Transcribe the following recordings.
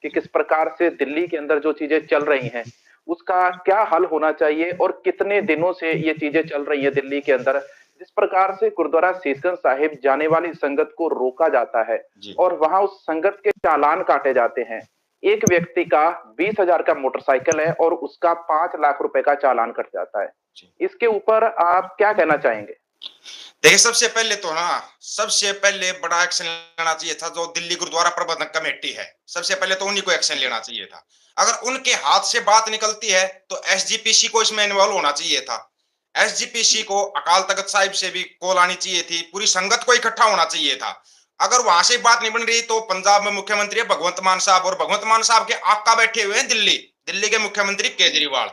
कि किस प्रकार से दिल्ली के अंदर जो चीजें चल रही हैं, उसका क्या हल होना चाहिए और कितने दिनों से ये चीजें चल रही है दिल्ली के अंदर। जिस प्रकार से गुरुद्वारा शीशगंज साहिब जाने वाली संगत को रोका जाता है जी। और वहां उस संगत के चालान काटे जाते हैं। एक व्यक्ति का 20,000 का मोटरसाइकिल है और उसका 5 लाख रुपए का चालान कट जाता है। जी। इसके ऊपर आप क्या कहना चाहेंगे? देखिए, सबसे पहले तो ना, सबसे पहले बड़ा एक्शन लेना चाहिए था जो दिल्ली गुरुद्वारा प्रबंधक कमेटी है। सबसे पहले तो उन्हीं को एक्शन लेना चाहिए था। अगर उनके हाथ से बात निकलती है तो एसजीपीसी को इसमें इन्वॉल्व होना चाहिए था। एसजीपीसी को अकाल तख्त साहिब से भी कॉल आनी चाहिए थी, पूरी संगत को इकट्ठा होना चाहिए था। अगर वहां से बात नहीं बन रही तो पंजाब में मुख्यमंत्री है भगवंत मान साहब, और भगवंत मान साहब के आका बैठे हुए हैं दिल्ली, दिल्ली के मुख्यमंत्री केजरीवाल।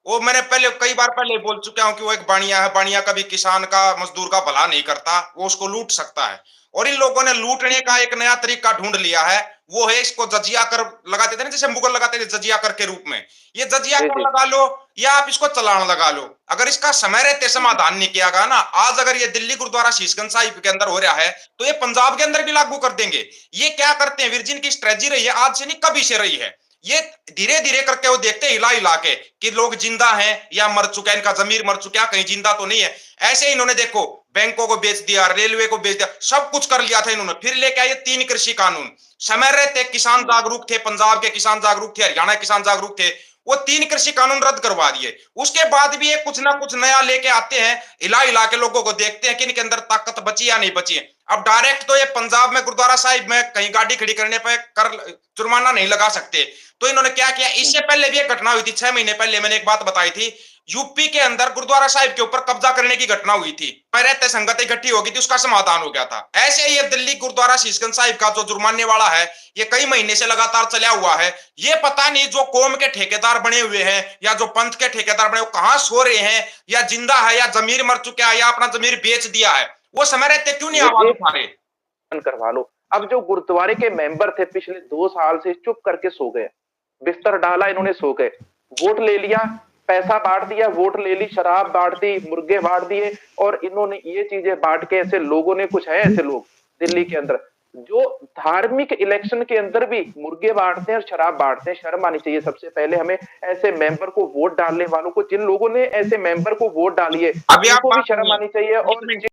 वो मैंने पहले कई बार पहले बोल चुका हूं कि वो एक बाणिया है, बाणिया कभी किसान का मजदूर का भला नहीं करता, वो उसको लूट सकता है। और इन लोगों ने लूटने का एक नया तरीका ढूंढ लिया है, वो है इसको जजिया कर लगाते थे ना, जैसे मुगल लगाते थे जजिया कर के रूप में। ये जजिया जी, कर जी। लगा लो या आप इसको चालान लगा लो, अगर इसका समय रहते समाधान नहीं किया गया ना, आज अगर ये दिल्ली गुरुद्वारा शीशगंज साहिब के अंदर हो रहा है तो ये पंजाब के अंदर भी लागू कर देंगे। ये क्या करते हैं, वीरजिन की स्ट्रेटजी रही है, आज से नहीं कभी से रही है। ये धीरे धीरे करके वो देखते हैं हिला हिला के कि लोग जिंदा हैं या मर चुके हैं, इनका जमीर मर चुका है, कहीं जिंदा तो नहीं है। ऐसे ही इन्होंने देखो बैंकों को बेच दिया, रेलवे को बेच दिया, सब कुछ कर लिया था इन्होंने। फिर लेके आए 3 कृषि कानून। समय रहते किसान जागरूक थे, पंजाब के किसान जागरूक थे, हरियाणा के किसान जागरूक थे, वो 3 कृषि कानून रद्द करवा दिए। उसके बाद भी ये कुछ ना कुछ नया लेके आते हैं, हिला हिला के लोगों को देखते हैं कि इनके अंदर ताकत बची या नहीं बची है। अब डायरेक्ट तो ये पंजाब में गुरुद्वारा साहिब में कहीं गाड़ी खड़ी करने पर कर जुर्माना नहीं लगा सकते। तो इन्होंने क्या किया, इससे पहले भी एक घटना हुई थी 6 महीने पहले, मैंने एक बात बताई थी, यूपी के अंदर गुरुद्वारा साहिब के ऊपर कब्जा करने की घटना हुई थी, रहते संगत इकट्ठी हो गई थी, उसका समाधान हो गया था। ऐसे ही ये दिल्ली गुरुद्वारा शीशगंज साहिब का जो जुर्माने वाला है, ये कई महीने से लगातार चला हुआ है। ये पता नहीं जो कौम के ठेकेदार बने हुए हैं या जो पंथ के ठेकेदार बने, वो कहां सो रहे हैं, या जिंदा है या जमीर मर चुका है या अपना जमीर बेच दिया है, वो समय रहते क्यों नहीं आवाज उठा रहे। करवा लो। अब जो गुरुद्वारे के मेंबर थे पिछले 2 साल से चुप करके सो गए। बिस्तर डाला इन्होंने सो गए। वोट ले लिया, पैसा बांट दिया, वोट ले ली, शराब बांट दी, मुर्गे बांट दिए और इन्होंने ये चीजें बांट के ऐसे लोगों ने कुछ है ऐसे लोग दिल्ली के अंदर जो धार्मिक इलेक्शन के अंदर भी मुर्गे बांटते हैं और शराब बांटते हैं। शर्म आनी चाहिए सबसे पहले हमें ऐसे मेंबर को वोट डालने वालों को, जिन लोगों ने ऐसे मेंबर को वोट डाली है अभी आप उनको भी बात शर्म सुनिए, आनी चाहिए। एक और मिनट